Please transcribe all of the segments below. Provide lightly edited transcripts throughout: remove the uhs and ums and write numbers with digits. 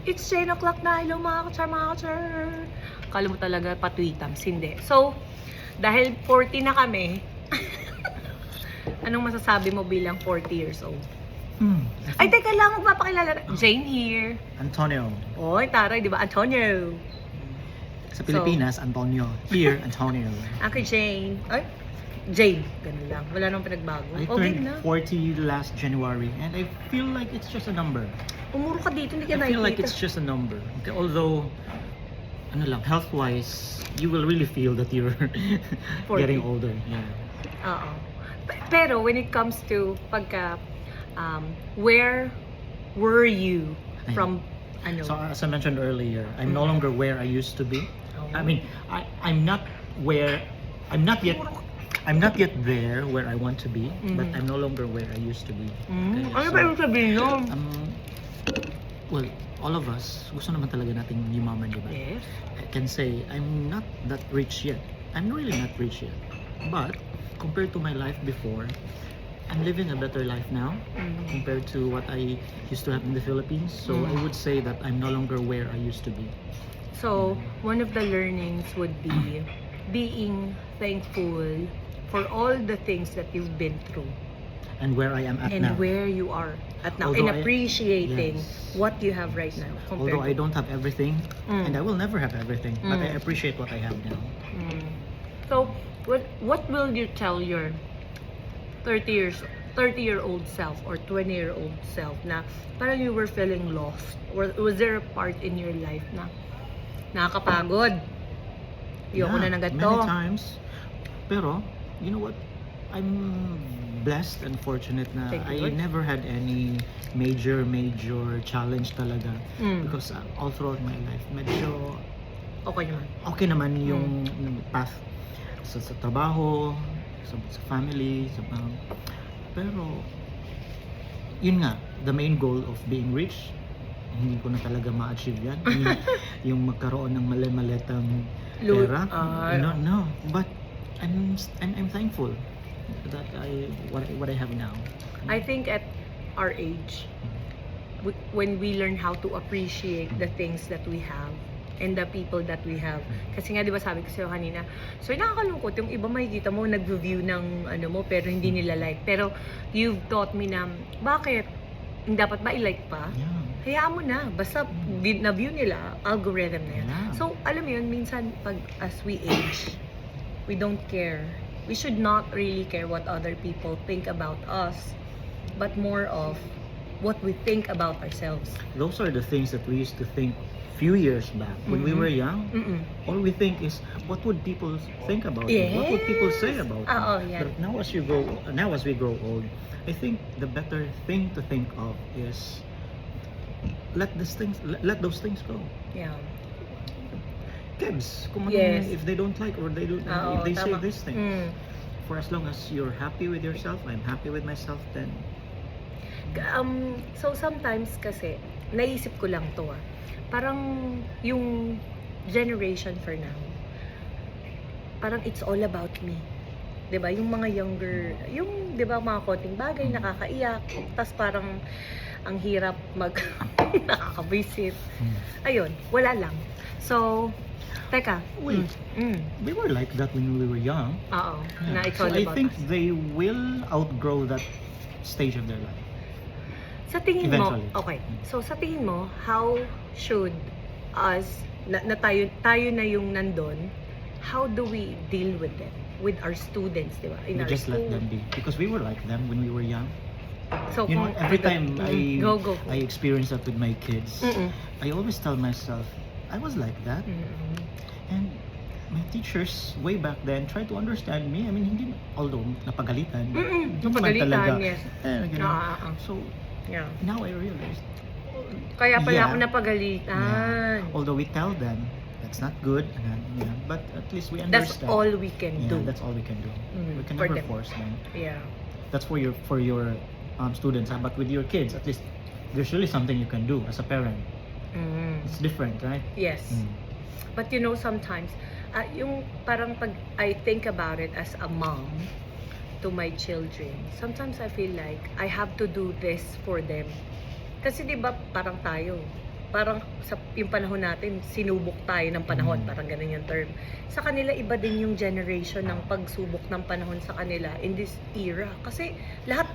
It's 10 o'clock na. Hello mga kachar, mga kachar. Kala mo talaga patwitams. Hindi. So, dahil 40 na kami, anong masasabi mo bilang 40 years old? Ay, teka lang, magpapakilala. Jane here. Antonio. Oy, taray, di ba? Antonio. Sa Pilipinas, Antonio. Here, Antonio. Ako, Jane. Ay, Jane. Ganun lang. Wala nang pinagbago. I Okay turned na. 40 last January and I feel like it's just a number. Umuro ka dito, hindi ka I feel like nakikita. it's just a number. Okay, although, ano lang, health-wise, you will really feel that you're 40. getting older. Yeah. Oo. Pero when it comes to pagka, where were you from, ano? So as I mentioned earlier, I'm no longer where I used to be. Oh. I mean, I'm not where, I'm not yet there where I want to be, but I'm no longer where I used to be. Okay, Ano so, ba yung sabihin nun? well, all of us, gusto naman talaga nating yumaman, di ba? Yes. I can say, I'm not that rich yet. I'm really not rich yet. But, compared to my life before, I'm living a better life now compared to what I used to have in the Philippines. So, I would say that I'm no longer where I used to be. So, one of the learnings would be being thankful for all the things that you've been through And where I am at and now. where you are at now, Although and appreciating yes. what you have right now compared Although I don't have everything, and I will never have everything, but I Mm. appreciate what I have now. So, what will you tell your 30-year-old self or 20-year-old self na parang you were feeling lost? Or was there a part in your life na nakakapagod? Ayoko na ng Many ganito. times. Pero, you know what? I'm blessed and fortunate na Thank you, I Lord. never had any major challenge talaga. Because all throughout my life, medyo Okay naman. okay naman yung path sa trabaho, sa family, pero yun nga, the main goal of being rich, hindi ko na talaga ma-achieve yan. I mean, yung magkaroon ng mali-malitang pera. No. But I'm thankful that what I have now. I think at our age, when we learn how to appreciate the things that we have and the people that we have. Kasi nga, di ba sabi ko sa'yo kanina, so nakakalungkot, yung iba makikita mo, nag-review ng ano mo, pero hindi nila like. Pero you've taught me na, bakit? Dapat ba i-like pa? Yeah. Hayaan mo na. Basta na-view nila, algorithm na yan. Yeah. So, alam mo yun, minsan, as we age, we don't care. We should not really care what other people think about us, but more of what we think about ourselves. Those are the things that we used to think few years back when we were young. All we think is, what would people think about me? What would people say about me? Oo, yan. But now as we grow old, I think the better thing to think of is let those things go. Yeah. Kids, kung Yes. if they don't like or they don't Oo, if they say tama. these things, for as long as you're happy with yourself, I'm happy with myself, then So sometimes kasi, naisip ko lang to parang yung generation for now, parang it's all about me. 'Di ba? Yung mga younger, yung 'di ba mga konting bagay nakakaiyak, tas parang ang hirap nakakabisit. Ayun, wala lang. So, teka. wait, we were like that when we were young. Oo, Yeah. na it's So all I about think us. they will outgrow that stage of their life. Sa tingin mo, Eventually. okay. So sa tingin mo, how should us na tayo na yung nandun, how do we deal with them? With our students, di ba? We In our just let school. them be, because we were like them when we were young. So You know, every time go. I experience that with my kids, Mm-mm. I always tell myself, I was like that. And my teachers way back then tried to understand me. I mean, hindi, although napagalitan, hindi naman Napagalitan, talaga. yes. Ganun. So Yeah. now I realize, Kaya pala Yeah. ako napagalitan. although we tell them that's not good, but at least we That's understand. all we can Yeah, do. that's all we can do. We can For never them. force them. Yeah. That's for your students, but with your kids, at least there's really something you can do as a parent. It's different, right? Yes. But you know, sometimes, yung parang pag I think about it as a mom to my children, sometimes I feel like I have to do this for them. Kasi di ba parang tayo, parang sa yung panahon natin, sinubok tayo ng panahon, parang ganun yung term. Sa kanila, iba din yung generation ng pagsubok ng panahon sa kanila in this era. Kasi lahat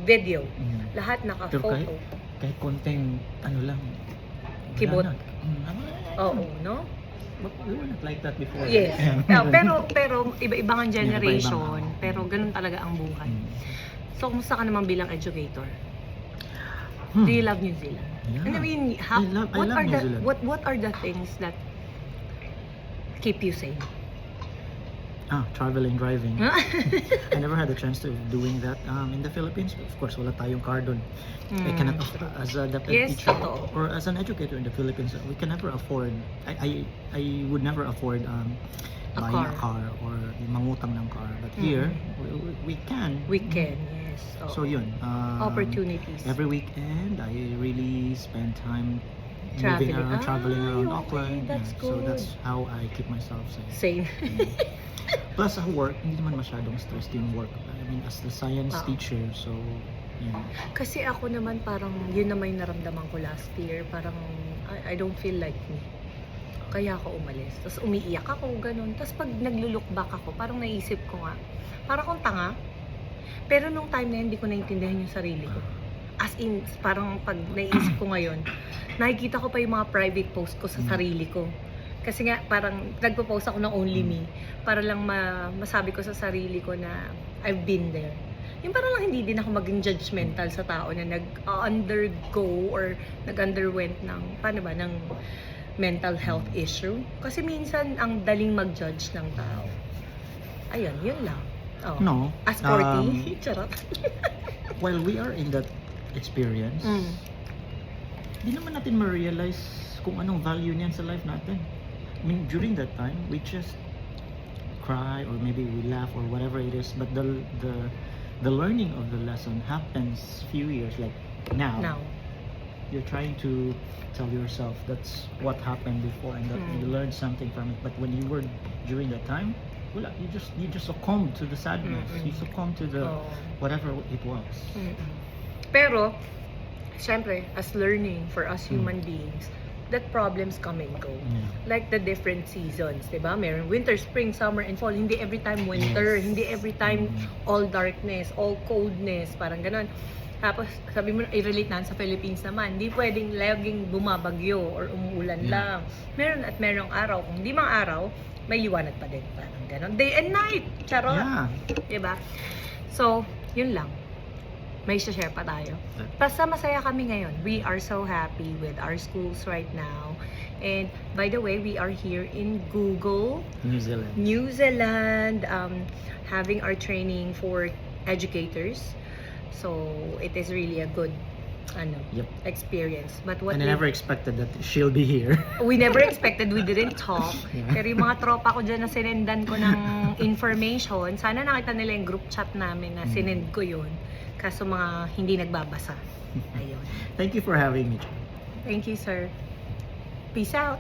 video, lahat Pero naka-photo. kahit konting ano lang. wala Kibot. na. Oo, no? But we were not like that before. Yes. Yeah. pero iba-ibang ang generation, Iba-ibang. pero ganun talaga ang buhay. Mm. So, kumusta ka naman bilang educator? Hmm. Do you love New Zealand? Yeah. And I mean, how, I love what are New the Zealand. what are the things that keep you sane? Traveling, driving. I never had a chance to doing that in the Philippines. Of course, wala tayong car doon. I cannot, as a DepEd Yes, teacher totoo. or as an educator in the Philippines, we can never afford. I would never afford buying a car or mangutang ng car. But here, we can. We can, yes. Oo. So yun. Opportunities. Every weekend, I really spend time Traveling. traveling around okay, Auckland. that's So good. that's how I keep myself safe. Same. Plus, sa work, hindi naman masyadong stressed yung work. I mean, as the science teacher, so, yun. Kasi ako naman parang yun na may naramdaman ko last year. Parang I don't feel like me. Kaya ako umalis. Tapos umiiyak ako, ganun. Tapos pag naglulook back ako, parang naisip ko nga, parang akong tanga. Pero nung time na yun, hindi ko naintindihan yung sarili ko. As in, parang pag naisip ko ngayon, nakikita ko pa yung mga private post ko sa sarili ko. Kasi nga, parang nagpo-post ako ng only me para lang masabi ko sa sarili ko na I've been there. Yung parang lang hindi din ako maging judgmental sa tao na nag-undergo or nag-underwent ng, paano ba, ng mental health issue. Kasi minsan, ang daling mag-judge ng tao. Ayun, yun lang. Oh. No. As 40, charot. While we are in that experience, di naman natin ma-realize kung anong value niyan sa life natin. I mean, during that time, we just cry or maybe we laugh or whatever it is, but the learning of the lesson happens few years like now. You're trying to tell yourself that's what happened before and that you learned something from it. But when you were during that time, wala, you just succumbed to the sadness. You succumbed to the whatever it was. Pero, syempre, as learning for us human beings, that problems come and go. Like the different seasons, di ba? Meron winter, spring, summer, and fall. Hindi every time winter, hindi every time all darkness, all coldness, parang ganon. Tapos, sabi mo, i-relate na sa Philippines naman, hindi pwedeng laging bumabagyo or umuulan lang. Meron at merong araw. Kung di mang araw, may liwanag pa din. Parang ganon. Day and night! Charot! Yeah. Diba? So, yun lang. May share pa tayo. Basta masaya kami ngayon. We are so happy with our schools right now. And by the way, we are here in Google, New Zealand. having our training for educators. So, it is really a good experience. But what And I never expected that she'll be here. we never expected, we didn't talk. Pero yung mga tropa ko dyan na sinendan ko ng information, sana nakita nila yung group chat namin na sinend ko yun. Kaso mga hindi nagbabasa. Ayun. Thank you for having me. Thank you, sir. Peace out.